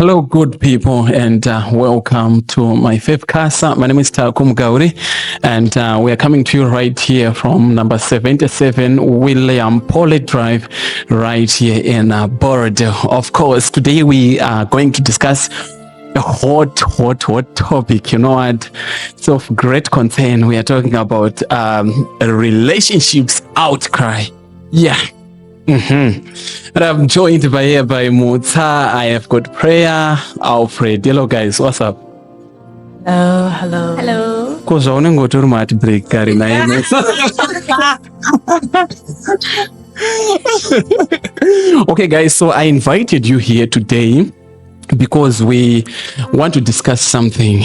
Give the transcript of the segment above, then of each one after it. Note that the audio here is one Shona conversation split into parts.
Hello, good people, and welcome to MyFaveCasa. My name is Takum Gauri, and we are coming to you right here from number 77 William Polly Drive, right here in Bordeaux. Of course, today we are going to discuss a hot topic. You know what? It's of great concern. We are talking about relationships outcry. Yeah. And I'm joined by Mutsa. I have got Prayer, Alfred. Hello guys, what's up? Hello. Cause I want to go to my break, Karina. Okay guys, so I invited you here today because we want to discuss something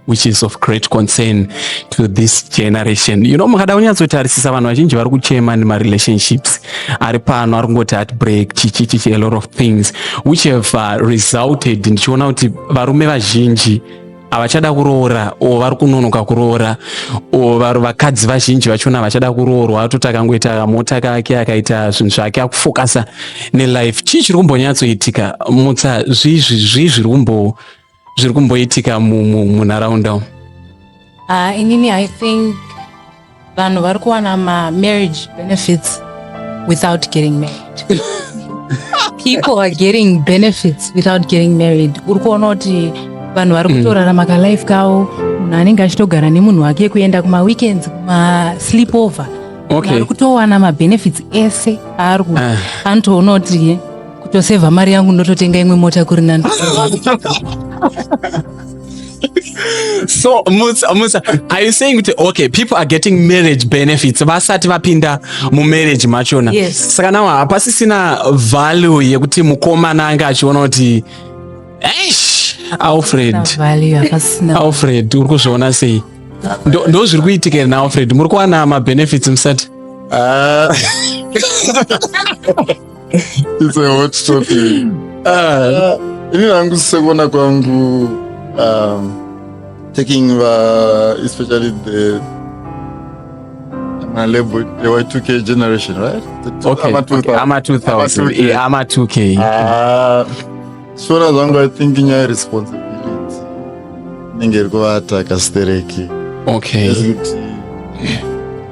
which is of great concern to this generation. You know, mukada unyatsotarisisa vanhu vazhinji vari kuchema nemarelationships ari pano ari kungoti heartbreak chichi a lot of things which have resulted ndichiona kuti varume vazhinji havachada kuroora o vari kunonoka kuroora o vakadzi vazhinji vachona havachada kuroorwa atoti akangoita mota kake akaita zvinhu zvake akufokasa nelife. Chii chiri kumbonyatsoitika Mutsa? Zvii zviri kumboitika munharaunda? Inini I think vanhu vari kuwana marriage benefits without getting married. People are getting benefits without getting married. Uri kuona kuti vanhu vari kutorarama life kavo, munhu anenge achitogara nemunhu wake kuenda kuma weekends kuma sleep over. Okay. Vari kutowana benefits ese ari anotoona kuti kutoseva mari yangu ndototenga imwe mota kuri nani. So Mutsa, are you saying that okay, people are getting marriage benefits vasati vapinda mu marriage machona? Yes. Saka nawa hapasisina value yekuti mukomana anga achiona kuti Alfred uri kuzviona sei? Ndo zviri kuitika na Alfred, muri kuwana ma benefits musati? It's a hot topic. Ini nangu sekona kwangu taking especially the label the Y2K generation, right? Okay. I'm a 2000. Yeah, I'm a 2K. So as long as I think in your responsibility, ningergo ataka stereki. Okay.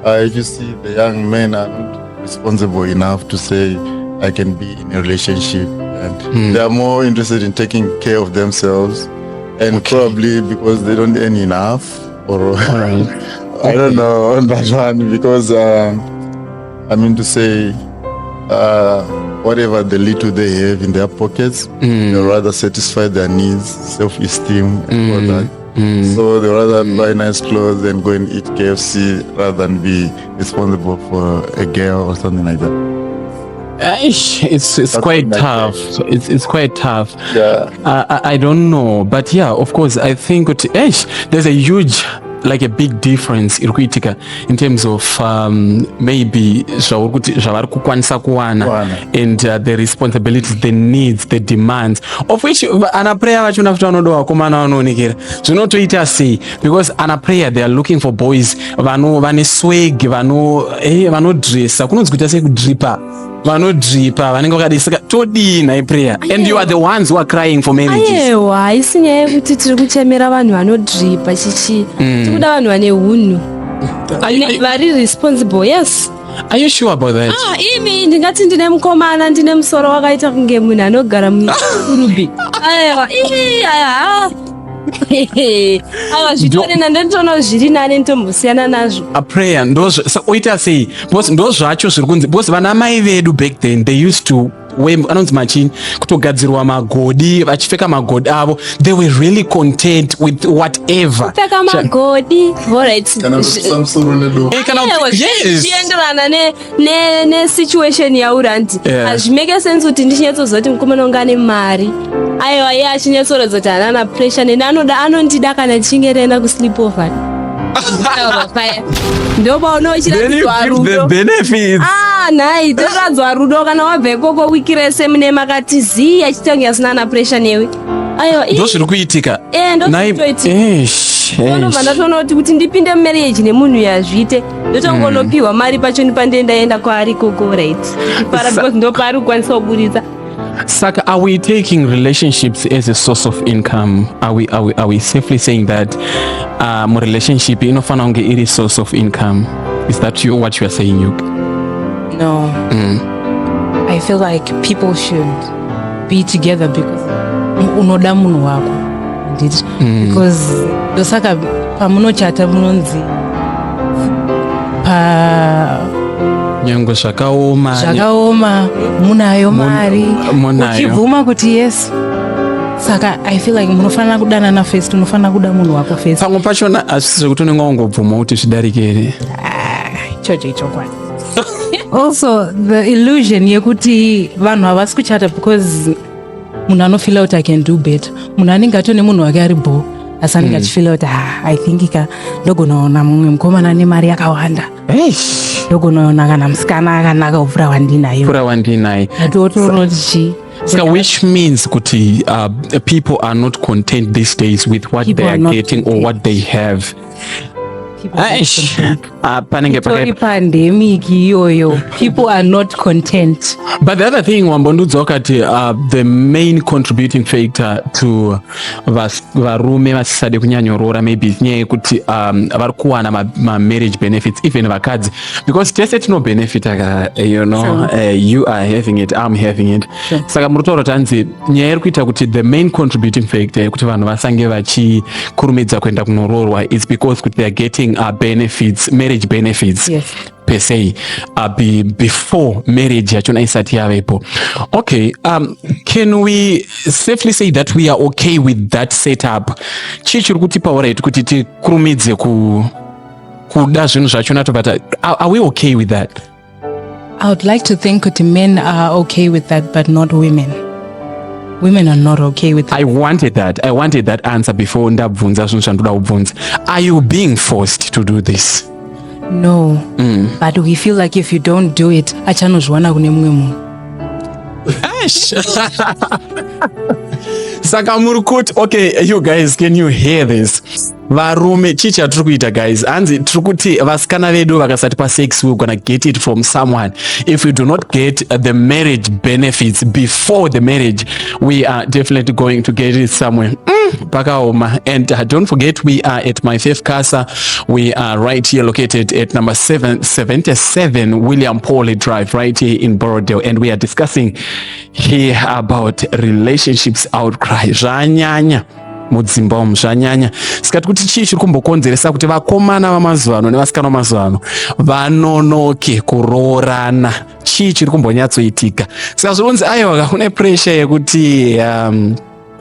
If you see the young men are not responsible enough to say I can be in a relationship, and they are more interested in taking care of themselves, and probably because they don't earn enough, or I don't know on that one, because I mean to say whatever the little they have in their pockets, they rather satisfy their needs, self-esteem and all that. So they rather buy nice clothes and go and eat KFC rather than be responsible for a girl or something like that. It's quite tough. It's quite tough. Yeah. I don't know, but yeah, of course, I think there's a huge, like a big difference in terms of maybe zvavari kukwanisa kuwana and the responsibilities, the needs, the demands, of which ana prayer vachona futi vanoda vakomana vanoonekera zvinotoita sei, because ana prayer they are looking for boys vane swag, vanodressa, kunonzi kuita sekudripa, vanodripa vanenge vakadisika todii nai prayer, and you are the ones who are crying for marriages. Aiwa, haisi nyaya yekuti tiri kuchemera vanhu vanodripa chichi, tikuda vanhu vane hunhu vari responsible. Yes. Are you sure about that? Imi ndingati ndine mukomana, ndine musoro wakaita kunge munhu anogara murubi. Aiwa, ava zvitorena ndetono zviri nane ntombosiyana nazvo. A prayer oita sei, ndo zvacho zviri kunzi, because vana mai vedu back then they used to anonzi machini kutogadzirwa magodi, vachipfeka magodi avo, they were really content with whatever. Kupfeka magodi, alright. Zvienderana ne-situation yauri anti. Hazvimeke sense kuti ndichinyatsozoti mukomana wangu ane mari. Aiwa, iye achinyatsoratidza kuti haana pressure, neni anondida kana ndichinge ndaenda kusleep over. Ndoba unochiradzwa rudo. Nhai, toradzwa rudo kana wabva ikoko wiki rese mune makati zii achitonge asina na pressure newe. Aiwa, ndo zviri kuitika. Ndobva ndatoona kuti ndipinde mumarriage nemunhu yazviite, ndotongonopiwa mari pacho ndipandendaenda kwaari koko, right? Para because ndo paari kukwanisa kuburitsa. Saka, are we taking relationships as a source of income? Are we safely saying that relationship inofana unge iri source of income? Is that what you are saying, you? No. I feel like people should be together because unoda munhu wako. Because dosaka pamunochata munonzi nyango zvakaoma munayo mari uchibvuma kuti yes. Saka I feel like munofanira kudanana first, unofanira kuda munhu wako first. Pamwe pachona asisi kuti unenge wangobvuma kuti zvidarike here. Ichocho ichokwadi. Also the illusion yekuti vanhu havasi kuchata because munhu anofila kuti I can do better. Munhu anenge atone munhu wake ari bo asi anenge achifila kuti I think ndogonaona mumwe mukomana nemari yakawanda. Ndogonaona kana musikana akanaka kupfuura wandinayo. Atotoroti so which means kuti people are not content these days with what they are getting or what they have. Pandemic iyoyo, people are not content. But the other thing wambondudza wakati the main contributing factor to varume vasisade kunyanyorora maybe nyaya yekuti vari kuwana marriage benefits even vakadzi, because tese tinobenefita you know, you are having it, I'm having it. Saka muri kutaura kuti hanzi nyaya iri kuita kuti the main contributing factor yekuti vanhu vasange vachikurumidza kuenda kunoroorwa is because kuti they are getting benefits, marriage benefits. Yes. Per se before marriage yachona isati yavepo. Okay, can we safely say that we are okay with that setup? Chichiri kutipa alright kuti tikurumidze kuda zvinhu zvachona but are we okay with that? I would like to think that men are okay with that, but not women. Women are not okay with that. I wanted that answer before ndabvunza zvinhu zvandoda kubvunza. Are you being forced to do this? No, but we feel like if you don't do it, achanozviwana kune mumwe munhu. Saka muri kuti, okay, you guys, can you hear this? Varume chicha tiri kuita guys, hanzi tiri kuti vasikana vedu vakasati pasex, we're gonna get it from someone. If we do not get the marriage benefits before the marriage, we are definitely going to get it somewhere. Pakaoma. And don't forget, we are at MyFaveCasa. We are right here located at number 777 William Pauly Drive, right here in Borodale, and we are discussing here about relationships outcry. Zvanyanya mudzimba umu zvanyanya. Sikati kuti chii chiri kumbokonzeresa kuti vakomana vamazuva ano nevasikana vamazuva ano vanonoke kuroorana. Chii chiri kumbonyatsoitika? Saka zvinonzi aiwa kune pressure yekuti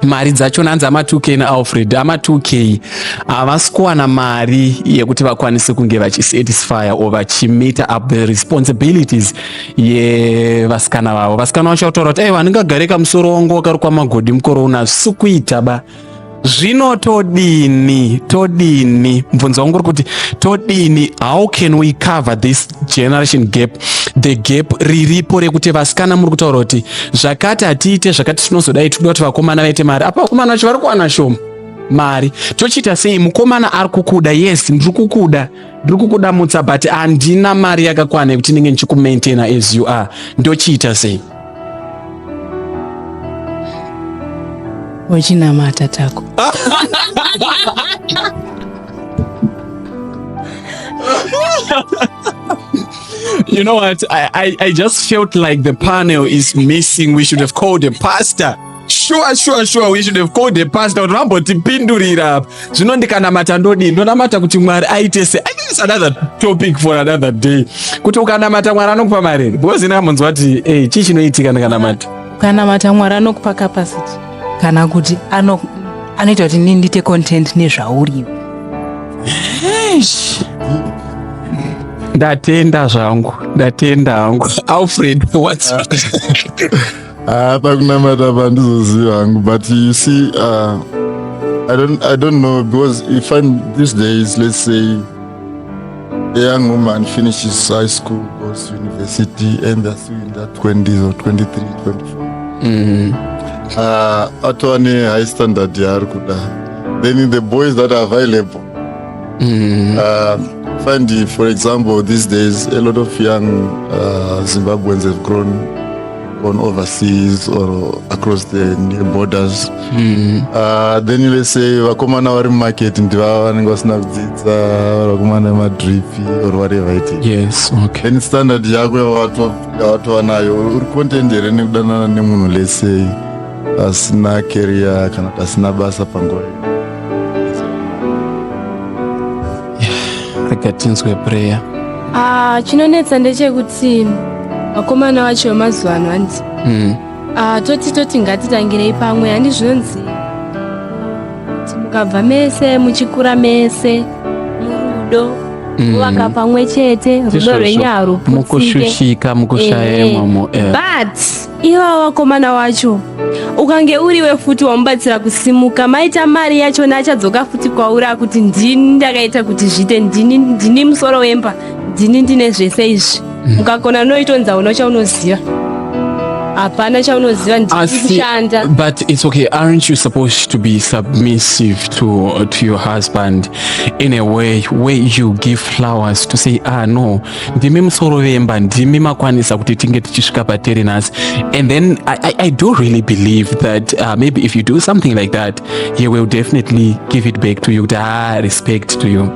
mari dzachona hanzi ama2k naAlfred, ama2k havasi kuwana mari yekuti vakwanise kunge vachisatisfy or vachimeta up the responsibilities yevasikana vavo. Vasikana vachataura kuti vandingagareka musoro wangu wakarukwa magodhi mukoro uno hazvisi kuita ba. Zvino todini mubvunzo wangu uri kuti todini, how can we cover this generation gap, the gap riripo rekuti vasikana muri kutaura kuti zvakati hatiite zvakati tinozodai tikuda kuti vakomana vaite mari, apa vakomana vacho vari kuwana shoma mari. Tochiita sei? Mukomana ari kukuda, yes ndiri kukuda mutsa, but handina mari yakakwana yekuti ndinge ndichikumaintaina as you are. Ndochiita sei? Wachinamata tako. You know what? I just felt like the panel is missing. We should have called a pastor. Sure. We should have called a pastor. Rambotipindurira. Zvinondikanamata ndodini. Ndonamata kuti Mwari aite se. I think it's another topic for another day. Kuti ukanamata Mwari anokupa mari. Because inamunzwa kuti chii chinoitika ndikanamata. Ukanamata Mwari anokupa capacity. Kana kuti anoita kuti ndite content nezvauriwo. Ndatenda hangu. Alfred, what's pakunamata pandizoziva hangu, but you see, I don't know, because you find these days, let's say a young woman finishes high school, goes to university, and they're still in their 20s or 23, 24. Atwane high standard yaari kuda. Then in the boys that are available, find, for example, these days a lot of young Zimbabweans have grown gone overseas or across the near borders. Then let's say vakomana vari market ndiva vanenge vasina kudzidza vakomana madripi or whatever it is. Yes, okay. Then standard yako yavatova nayo uri content here nekudanana nemunhu let's say asina career kana kuti asina basa panguva akatinzwe prayer. Chinonetsa ndechekuti vakomana vacho vemazuva ano hanzi toti ngatitangirei pamwe. Handi zvinonzi kuti mukabva mese muchikura mese murudo muvaka pamwe chete rudo rwenyaro mukushushika mukushaya mwamo. But iva vakomana vacho ukange uriwe futi wamubatsira kusimuka maita mari yachona achadzoka futi kwauri akuti ndini ndakaita kuti zviite, ndini musoro wemba, ndini ndine zvese izvi. Mukakona noitonza uno chaunoziva, hapana chaunoziva, ndikushanda. But it's okay, aren't you supposed to be submissive to your husband in a way where you give flowers to say no, ndimi musoro wemba, ndimi makwanisa kuti tinge tichisvika pateri nhasi. And then I do really believe that maybe if you do something like that, he will definitely give it back to you, respect to you.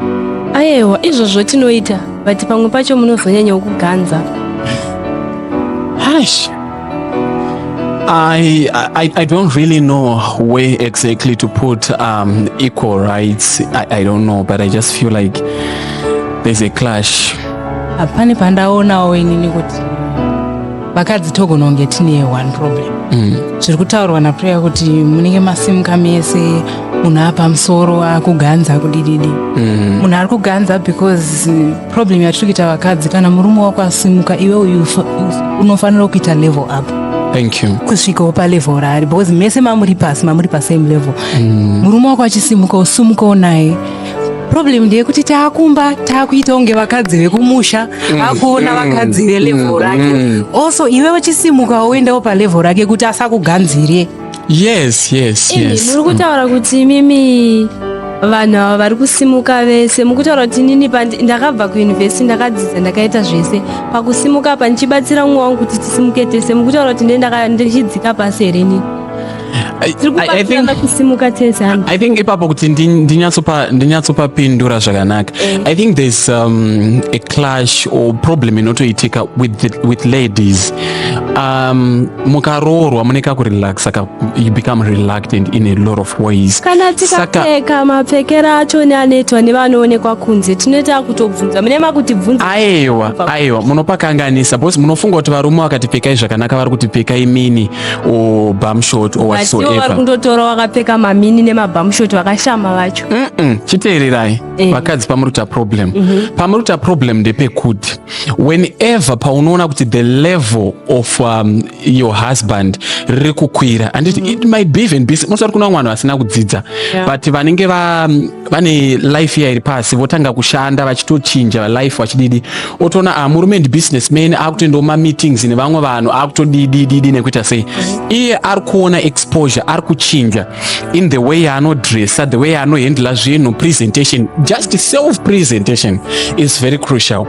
Aiwa, izvozvo tinoita, but pamwe pacho munozonyanya kuganza. Hush. I don't really know where exactly to put equal rights. I don't know, but I just feel like there's a clash. Hapane pandaonawo inini kuti vakadzi togona kunge tine one problem. Zviri kutaurwa naprayer kuti munenge masimuka mese, munhu apa musoro akuganza kudididi. Munhu ari kuganza because problem yatiri kuita vakadzi, kana murume wako asimuka iwe unofanira kuita level up. Thank you. Kusvikawo palevel raari, because mese mamuri pasame level. Murume wako achisimuka usumukawo naye. Problem ndeyekuti taakuita unge vakadzi vekumusha, akuona vakadzi velevel rake. Also iwe uchisimuka uendawo palevel rake kuti asakuganzire. Yes. Muri kutaura kuti mimi vanhu ava vari kusimuka vese, mukutaura kuti inini ndakabva kuyunivhesiti ndakadzidza ndakaita zvese, pakusimuka apa ndichibatsira mumwe wangu kuti tisimuke tese, mukutaura kuti ndichidzika pasi here nini? I think ipapo kuti ndinyatsopapindura zvakanaka. I think there's a clash or problem inotoitika with ladies. Mukaroorwa muneka kurelax, saka you become reluctant in a lot of ways. Kana tikapfeka mapfekero acho neanoitwa nevanoonekwa kunze, tinoita kutobvunza, munema kuti bvunza. Aiwa, munopakanganisa, because munofunga kuti varume vakatipfekai zvakanaka vari kutipfekai mini or bum short or whatsoever. Vari kundotora vakapfeka mamini nemabum short vakashama vacho. Chiteererai, vakadzi pamuruta problem. Pamuruta problem ndepekuti whenever paunoona kuti the level of your husband riri kukwira, and it might be even busy. Musari kuna vanhu vasina kudzidza, but vanenge vane life iri pasi, votanga kushanda vachitochinja life vachididi, otoona murume ndi businessman, akutoendawo mameetings nevamwe vanhu, akutodidididi nekuita sei. Iye ari kuona exposure, ari kuchinja in the way yaanodressa, the way yaanohandla zvinhu, presentation, just self presentation is very crucial.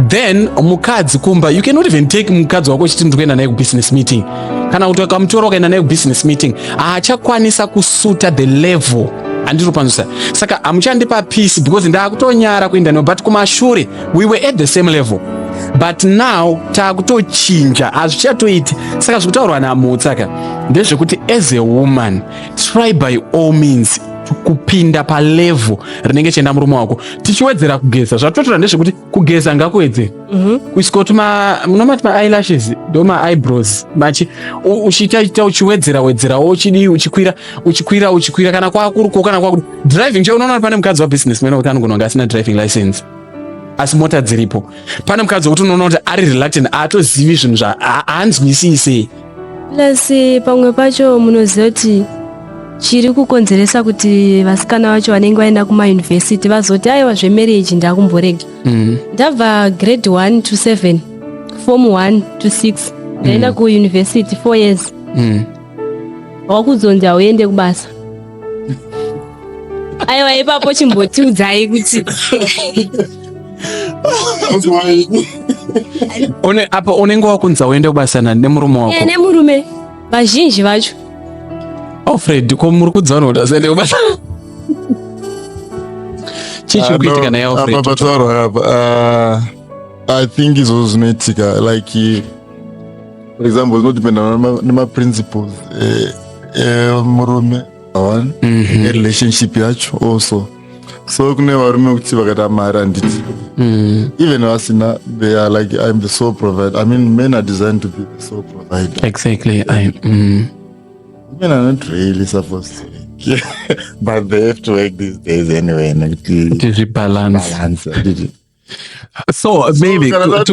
Then mukadzi kumba, you cannot even take mukadzi wako uchiti ndikuenda naye kubusiness meeting, kana kuti ukamutora ukaenda naye kubusiness meeting haachakwanisa kusuta the level andinopanzisa. Saka hamuchandipa peace because ndaakutonyara kuenda naye, but kumashure we were at the same level, but now taakutochinja, hazvichatoiti. Saka zvikutaurwa namutsaka ndezvekuti as a woman, try by all means kupinda palevel rinenge chienda murume wako. Tichiwedzera kugeza, zvatotora ndezvekuti kugeza ngakuwedzere, kuisika munomati ma-eyelashes ndo ma-eyebrows machi uchiita uchiwedzera uchidi uchikwira kana kwakuruko kana kwakuti driving che. Unoona pane mukadzi wabusinessman wekuti anogona kunge asina driving license asi mota dziripo. Pane mukadzi wekuti unoona kuti ari reluctant, haatozivi zvinhu zvaanzwisise. Plus pamwe pacho munoziva kuti chiri kukonzeresa kuti vasikana vacho vanenge vaenda kumayunivhesiti vazoti aiwa zvemarriage ndakumborega. Ndabva grade 1 to 7, form 1 to 6, ndaenda kuyunivhesiti 4 years. Wakuzonzi hauende kubasa. Aiwa ipapo chimbotiudzai kuti Apa unenge wakunza uende kubasana nemurume wako? Nemurume vazhinji vacho. Fred, ko muri kudzana kuti asaende kubasana? Chichi kuitika naye Fred? I think izvozvo zvinoitika, like for example zvinodependa nemaprinciples murume one relationship yacho also. So kune varume kuti vakati mari handiti, even vasina, they are like, I'm the sole provider. I mean, men are designed to be the sole provider. Exactly. Women are not really supposed to work, but they have to work these days anyway. To balance. So maybe kana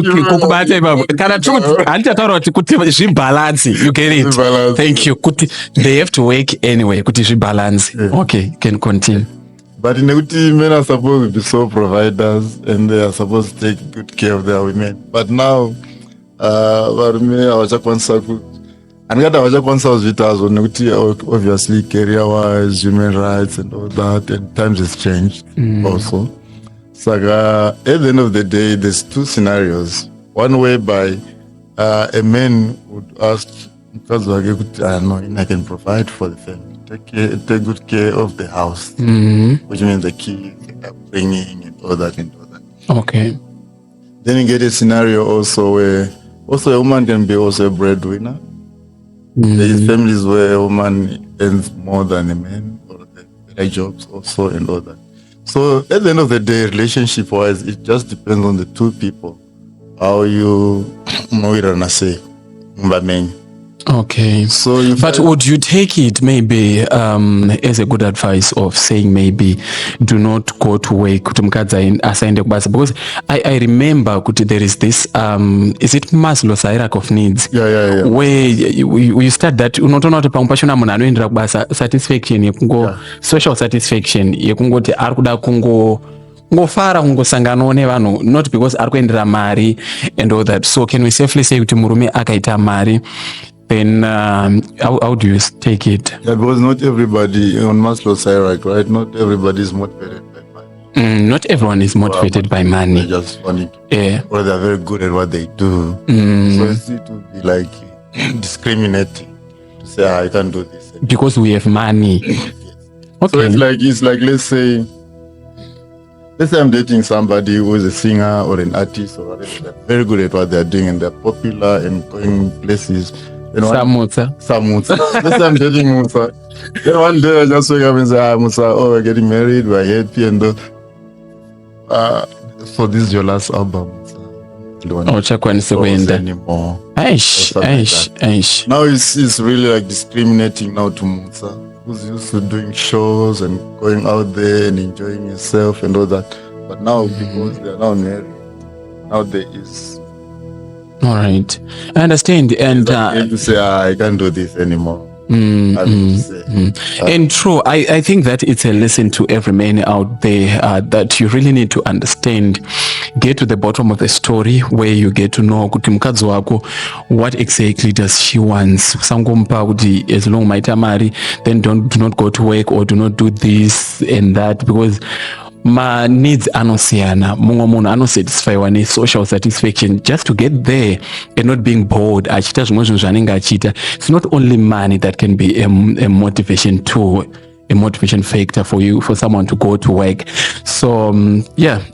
handitaura kuti zvibalance, you get it. Thank you. Kuti they have to work anyway kuti zvibalance. Okay, you can continue. But nekuti men are supposed to be sole providers and they are supposed to take good care of their women. But now varume havachakwanisa handikati havachakwanisa kuzviita hazvo nekuti obviously career wise, human rights and all that, and times has changed also. Saka at the end of the day, there's two scenarios. One whereby a man would ask mukadzi wake kuti I can provide for the family, take good care of the house, which means the kids, upbringing and all that. Okay. Then you get a scenario also where also a woman can be also a breadwinner. There is families where a woman earns more than a man, or better jobs also and all that. So at the end of the day, relationship wise, it just depends on the two people. How you say. Okay. So but would you take it maybe as a good advice of saying maybe do not go to work because I remember there is this is it Maslow's hierarchy of needs? Yeah. Where you start that unotoona kuti pamupashona munhu anoendera kubasa satisfaction yekungo social satisfaction yekungoti ari kuda ngofara kungosanganawo nevanhu, not because ari kuendera mari and all that. So can we safely say kuti murume akaita mari, then how do you take it? Yeah, because not everybody on Maslow's hierarchy, right? Not everybody is motivated by money. Not everyone is motivated by money. They just want it. Yeah. Or they're very good at what they do. So it's to be like discriminating to say I can't do this because we have money. Yes. Okay. So it's like let's say I'm dating somebody who is a singer or an artist or whatever. They're very good at what they're doing and they're popular and going places. Samutsa. Let's say I'm dating Musa. Then one day I just wake up and say, Musa, we're getting married, we're happy and so this is your last album. Don't anymore. Aish. Now it's really like discriminating now to Musa, who's used to doing shows and going out there and enjoying yourself and all that. But now because they are now married, now there is. All right, I understand. And to say I can't do this anymore. And true, I think that it's a lesson to every man out there that you really need to understand. Get to the bottom of the story where you get to know kuti mukadzi wako what exactly does she wants. Sangompa kuti as long maita mari, then do not go to work or do not do this and that, because ma needs anosiyana. Mumwe munhu anosatisfywa ne-social satisfaction just to get there and not being bored achita zvimwe zvinhu zvanenge achita. It's not only money that can be a motivation tool, a motivation factor for you, for someone to go to work. So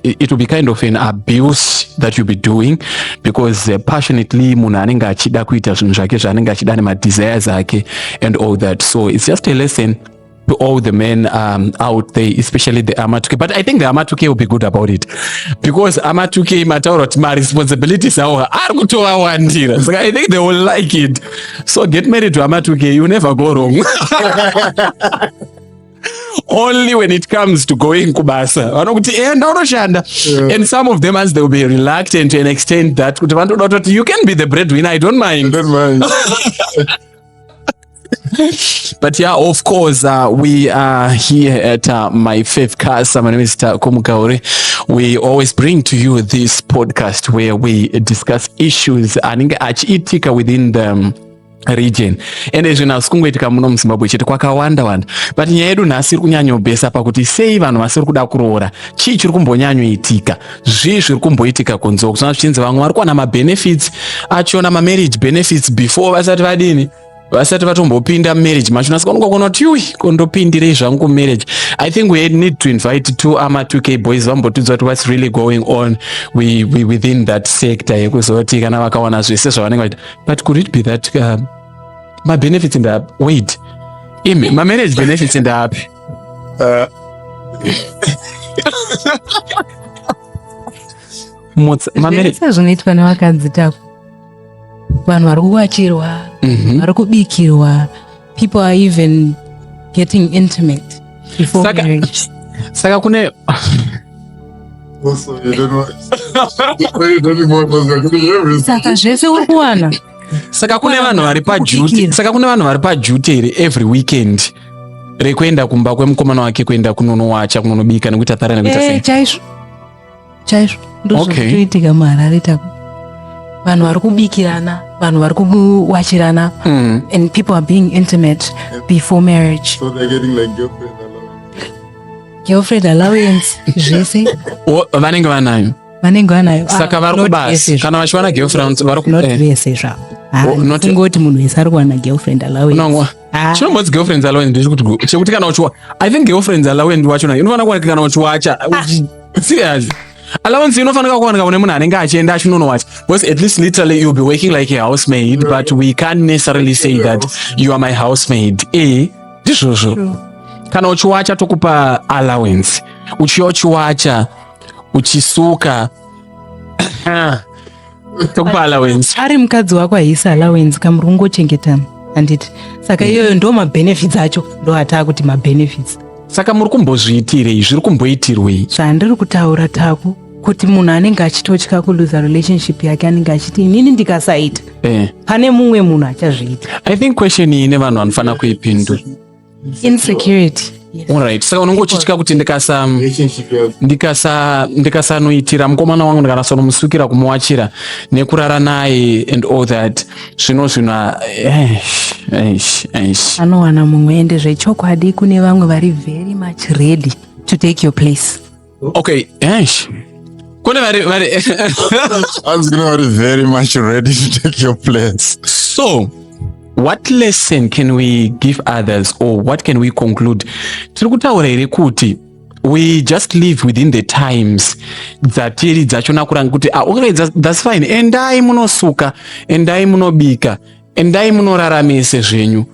it will be kind of an abuse that you'll be doing, because passionately munhu anenge achida kuita zvinhu zvake zvanenge achida nema-desires ake and all that. So it's just a lesson to all the men out there, especially the Amatuke. But I think the Amatuke will be good about it, because Amatuke mataura kuti my responsibilities are arikutowawandira. So I think they will like it. So get married to Amatuke, you never go wrong. Only when it comes to going kubasa vanokuti ndaunoshanda, and some of them, as they will be reluctant to an extent that kuti you can be the breadwinner, I don't mind. But yeah, of course, we are here at MyFaveCasa. My name is Komukaore. We always bring to you this podcast where we discuss issues achiitika within the region. Ende zvino asikungoitika muno muZimbabwe chete, kwakawanda but nyaya yedu nhasi iri kunyanyobhesa pakuti sei vanhu vasiri kuda kuroora, chii chiri kumbonyanyoitika, zvii zviri kumboitika kunze uku. Zvinzi vamwe vari kuwana mabenefits achiona mamarriage benefits before vasati vatombopinda marriage macho, nasi konogona kuti kondopindirei zvangu marriage. I think we need to invite two 2K boys vambotudza kuti what's really going on within that sector yekuzoti kana vakawana zvese zvavanenge vaita. But could it be that mabenefits ndapi? Wait, mamarriage benefits ndapi? zvinoitwa nevakadzi tako, vanhu vari kuwachirwa, vari kubikirwa, people are even getting intimate before marriage. Saka kune Also, you don't know. Saka zvese uri kuwana. Saka kune vanhu vari pajute every weekend rekuenda kumba kwemukomana wake, kuenda kunonowacha, kunonobika nekuita tsara nekuita sei. Chaizvo ndozvotoitika muHarare tako. Vanhu vari kubikirana, vanhu vari kuwachirana, and people are being intimate before marriage. So they're getting like girlfriend allowance zvese vanenge vanayo. Saka vari kubasa kana vachiwana girlfriend not vese zvavo. Kungoti munhu wese ari kuwana girlfriend allowance. Chinombodzi girlfriend allowance ndechikuti chekuti kana uchiwa, I think girlfriend allowance wachona inofanira kuwanika kana uchiwacha. Serious. Allowance inofanira kuwanika kune munhu anenge achienda achinonowacha, because at least literally you'll be working like a housemaid, but we can't necessarily say that you are my housemaid. Ndizvozvo. Kana uchiwacha tokupa allowance, uchiwacha uchisuka tokupa allowance. Ari mukadzi wako haisi allowance, kamurungochengetana handiti. Saka iyoyo ndo mabenefits acho, ndo hata kuti mabenefits. Saka muri kumbozviitirei, zviri kumboitirwei? Zvandiri kutaura tako kuti munhu anenge achitotya kuluza relationship yake anenge achiti inini ndikasaita pane mumwe munhu achazviita. I think question iyi ine vanhu vanofanira kuipindura. Insecurity. Yes. Alright, saka unenge uchitya kuti ndikasanoitira mukomana wangu, ndikanasonomusukira kumuwachira nekurara naye and all that, zvino anowana mumwe. Ende zvechokwadi kune vamwe vari very much ready to take your place. Okay, kune vari I was gonna be very much ready to take your place. So what lesson can we give others, or what can we conclude? Tiri kutaura here kuti we just live within the times dzatiri dzachona kuranga kuti okay, that's fine, endai munosuka, endai munobika, endai munoraramese zvenyu.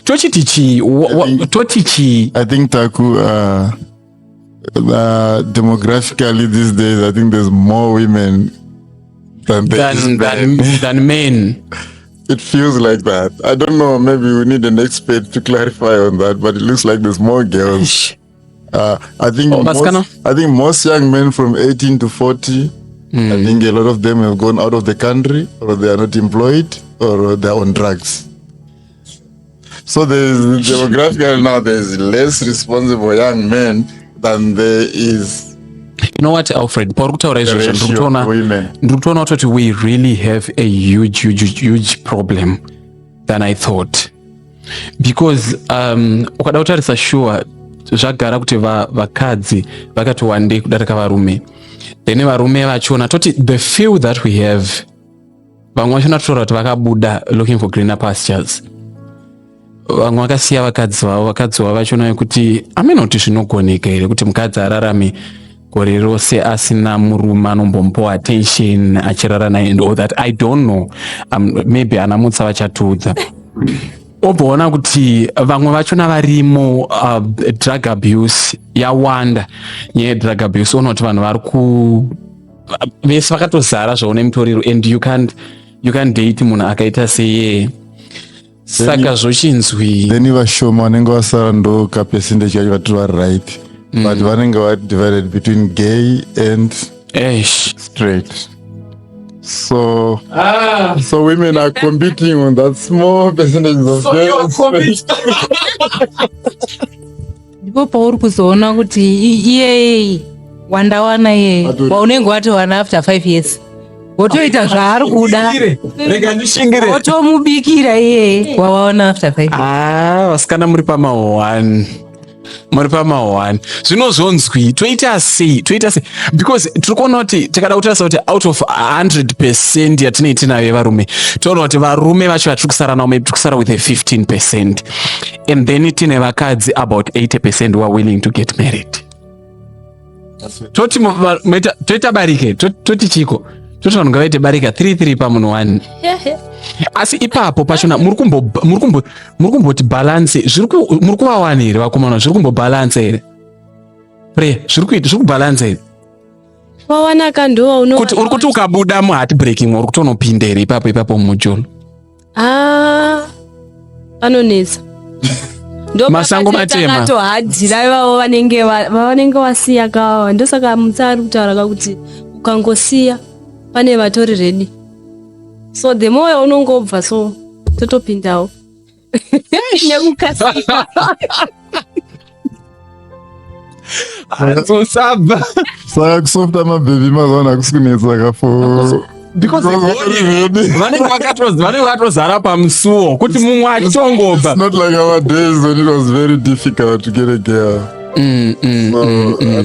Tochiti chii? I think Taku, demographically these days, I think there's more women than men. It feels like that. I don't know, maybe we need an expert to clarify on that, but it looks like there's more girls. I think most young men from 18 to 40, I think a lot of them have gone out of the country, or they are not employed, or they are on drugs. So there's demographically now there's less responsible young men than there is. You know what, Alfred? We really have a huge problem than I thought, because ukada kutarisa sure zvagara kuti vakadzi vakati wande kudarika varume, then varume vachona toti the few that we have, vamwe vachona totora kuti vakabuda looking for greener pastures, vamwe vakasiya vakadzi vavo vachona kuti amenoti zvinogoneka here kuti mukadzi ararame gore rose asina murume anombompo attention achirara naye and all that. I don't know, maybe anamutsa vachatudza. Obona kuti vamwe vachona varimo, drug abuse yawanda. Nyaya drug abuse unoti vanhu vari vese vakatozara zvaune mutoriro, and you can't date munhu akaita seye. Saka zvochinzwi then vashoma vanenge vasara ndo ka percentage yacho vatiri vari right, but vanenge vari divided between gay and straight. So women are competing on that small percentage of girls. Ndipo pauri kuzoona kuti iye wandawana ye waunenge watowana after 5 years wotoita zvaari kuda, rega ndishingire, wotomubikira iye wawaona after 5. vasikana muri pama1 zvinozonzwi toita sei because tiri kuona kuti tikada kutarisa kuti out of 100% yatinei tinayo varume toona kuti varume vacho vatiri kusara navo maybe tiri kusara with a 15%, and then tine vakadzi about 80% who are willing to get married. Toti toita barike toti chiko toti vanhu ngavaite barika 3 pamunhu 1. Asi ipapo pachona muri kumboti balance, muri kuvawana here vakomana, zviri kumbobalance here pre, zviri kubalance here wawana kandowa kuti uri kuti ukabuda muheart breaking uri kutonopinda here ipapo mujolo anonetsa masango matema ndoatohadzira ivavo vanenge wasiya kavawa. Ndosaka mutsari kutaura kakuti ukangosiya pane vatori ready, so the more unongobva so totopindawo nekukasika saka kusofta mabhebi mazuva akusikunetsa kafo because vanenge vakatozara pamusuwo kuti mumwe achitongobva. It's not like our days when it was very difficult to get a girl. I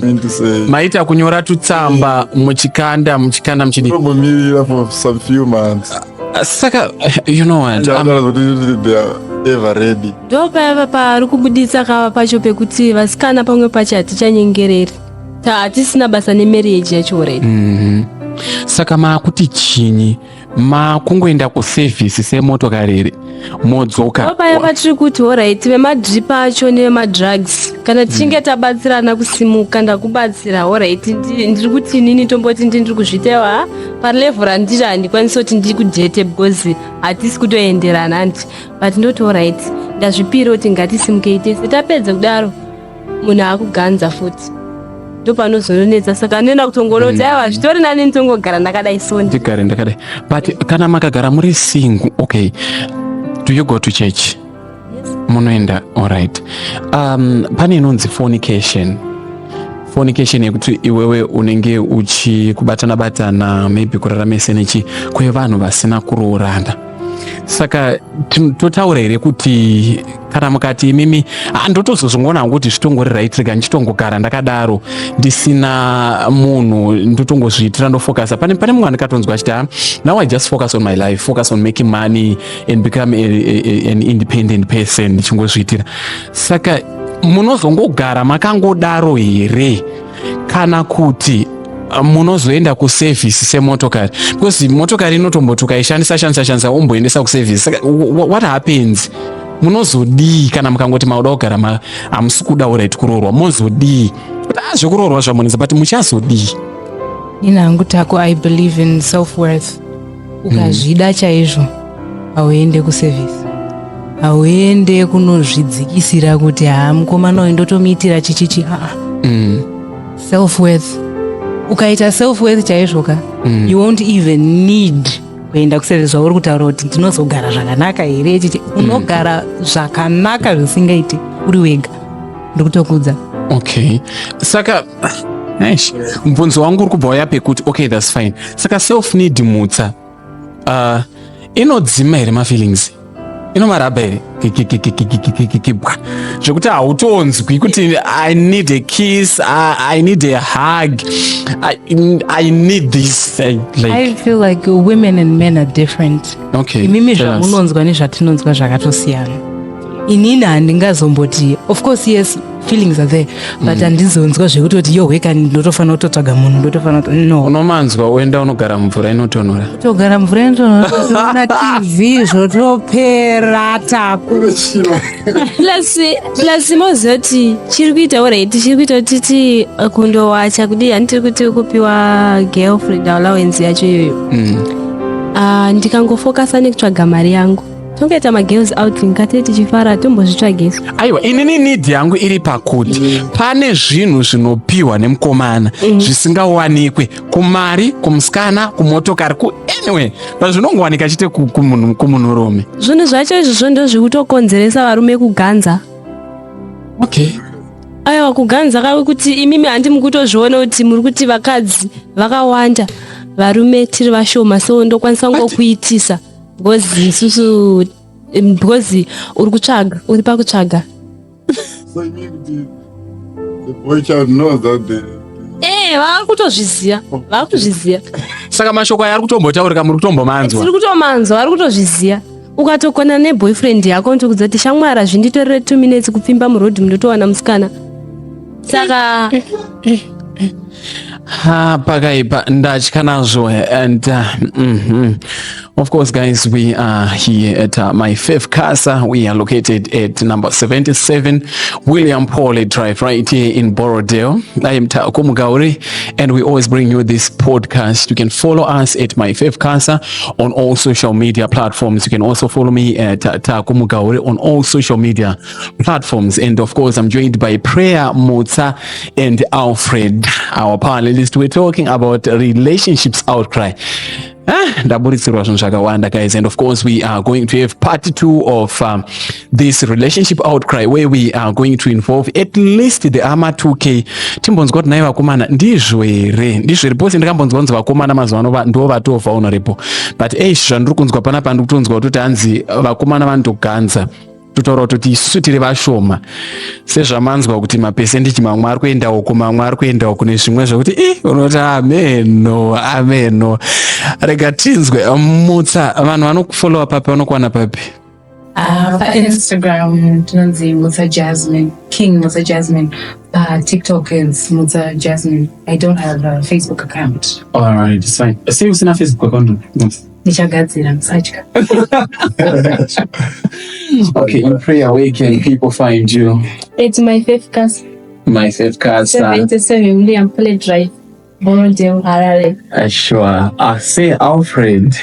mean to say maita kunyora tutsamba muchikanda muchidi mirror for some few months. Saka you know what, they are ever ready. Ndopava pari kubuditsa kava pacho pekuti vasikana pamwe pacho hatichanyengereri, hatisina basa nemarriage yacho already. Saka maakuti chinyi, makungoenda kuservice semotokari here modzoka. Ndopaya patiri kuti alright vemadrip acho nevemadrugs kana tichinge tabatsirana kusimuka ndakubatsira alright ndiri kuti inini tomboti ndiri kuzvitewa parelevel randiri handikwanisi kuti ndiri kudhete because hatisi kutoenderana handi, but ndoti alright ndazvipira kuti ngatisimukei tese, tapedza kudaro munhu akuganza futi ndopanozononetsa. Saka anoenda kutongoona kuti aiwa zvitori nani nditongogara ndakadai soni ndigare ndakadai. But kana makagara muri single, okay, do you go to church? Yes. Munoenda, alright. Pane inonzi fornication yekuti iwewe unenge uchikubatana maybe kuraramisa nechi kwevanhu vasina kuroorana. Saka totaura here kuti kana mukati imimi ndotozozvingona kuti zvitongori right, rega ndichitongogara ndakadaro ndisina munhu ndotongozviitira ndofocus. Pane mumwe andikatonzwa achiti now I just focus on my life, focus on making money and become an independent person ndichingozviitira. Saka munozongogara makangodaro here kana kuti munozoenda kuservice semotokari, because motokari inotomboti ukaishandisa umboendesa kuservice. What happens? Munozodii kana mukangoti mauda kugara hamusi kuda alright kuroorwa, muzodii? Kuti zvokuroorwa zvamonesa, but muchazodii? Nina hangu tako I believe in self-worth. Ukazvida chaizvo hauende kuservice, hauende kunozvidzikisira kuti mukomana uyu ndotomuitira chichichi. Self-worth, ukaita self-worth chaizvoka, you won't even need kuenda kuservice wauri kutaura kuti ndinozogara zvakanaka here chichi. Unogara zvakanaka zvisingaiti uri wega, ndikutokudza. Okay, saka mubvunzo wangu uri kubva waya pekuti okay that's fine. Saka self need mutsa inodzima here mafeelings, inomaraba here zvekuti hautonzwi kuti I need a kiss, I need a hug, I need this like... I feel like women and men are different. Okay, imimi zvamunonzwa nezvatinonzwa zvakatosiyana. Inini handingazomboti, of course yes feelings are there, but handizonzwa zvekutoti yo weka ndotofanira kutotsvaga munhu ndotofanira no. Unomanzwa uenda unogara mvura inotonora, togara mvura inotonora TV zvotopera taku plus mozoti chiri kuita alright, chiri kuita titi kundowacha kudi handiri kuti kupiwa girlfriend allowance yacho iyoyo. Ndikangofokasa nekutsvaga mari yangu tongaita magirls outing katei tichifara tombozvitsvagisa. Aiwa, inini need yangu iri pakuti pane zvinhu zvinopiwa nemukomana zvisingawanikwe kumari, kumusikana, kumotokari, anyway pazvinongowanika chete kumunhurume. Zvinhu zvacho izvozvo ndo zvikutokonzeresa varume kuganza. Okay, aiwa kuganza kawe kuti imimi handi mukutozviona kuti muri kuti vakadzi vakawanda varume tiri vashoma, so ndokwanisa ngokuitisa because isusu because uri pakutsvaga. So you mean the boy child knows that vakutozviziva. Saka mashoko aya ari kutombotaurika muri kutombomanzwa. Tiri kutomanzwa, vari kutozviziva. Ukatokona neboyfriend yako ndokudza kuti shamwara zvinditorere 2 minutes kupfimba murodhi mundotowana musikana. Saka pakaipa ndatya nazvo. And of course guys, we are here at MyFaveCasa. We are located at number 77 William Paul Drive right here in Borodale. I am Taku Mugauri and we always bring you this podcast. You can follow us at MyFaveCasa on all social media platforms. You can also follow me at Taku Mugauri on all social media platforms. And of course, I'm joined by Prayer Mutsa and Alfred, our panelist. We're talking about relationships outcry. Ndaburitsirwa zvinhu zvakawanda guys, and of course we are going to have part 2 of this relationship outcry where we are going to involve at least the ama 2k. Timbonzwa kuti nai vakomana ndizvo here pose ndikambonzwa kunzi vakomana mazuva ano ndo vatova honorable, but zvandiri kunzwa panapa ndiri kutonzwa kuti hanzi vakomana vanotoganza totaura kuti isusu tiri vashoma, sezvamanzwa kuti mapesendeji mamwe ari kuenda uko mamwe ari kuenda uko nezvimwe zvokuti unoti ameno. Rega tinzwe Mutsa, vanhu vanokufollowa papi vanokuwana papi? Instagram tinonzi Mutsa Jasmine, King Mutsa Jasmine. TikTok is Mutsa Jasmine. I don't have a Facebook account. Alright, it's fine. Say usina Facebook account? Nichagadzira msachka. Okay, in prayer, where can people find you? it's MyFaveCasa. MyFaveCasa. 77 William Paul Drive, Borodale, Harare. Sure. Say Alfred.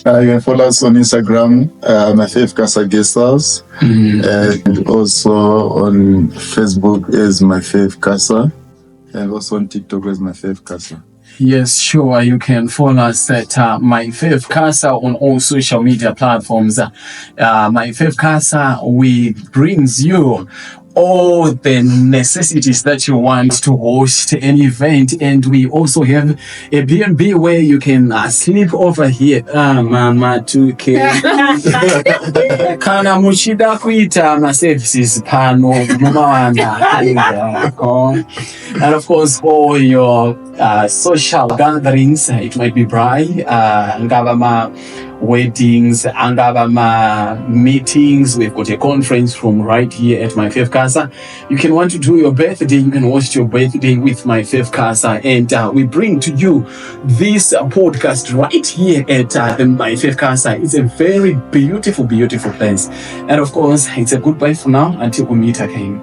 you can follow us on Instagram, MyFaveCasa Guest House, and also on Facebook is MyFaveCasa, and also on TikTok is MyFaveCasa. Yes, sure. You can follow us at MyFaveCasa on all social media platforms. MyFaveCasa, we brings you all the necessities that you want to host an event, and we also have a B&B where you can sleep over here. Mama 2K. Kana muchida kuita services pano mumawanda. And of course, all your social gatherings. It might be bride, ngavama weddings, angavama meetings. We've got a conference room right here at MyFaveCasa. You can want to do your birthday, you can host your birthday with MyFaveCasa, and we bring to you this podcast right here at the MyFaveCasa. It's a very beautiful place, and of course, it's a goodbye for now until we meet again.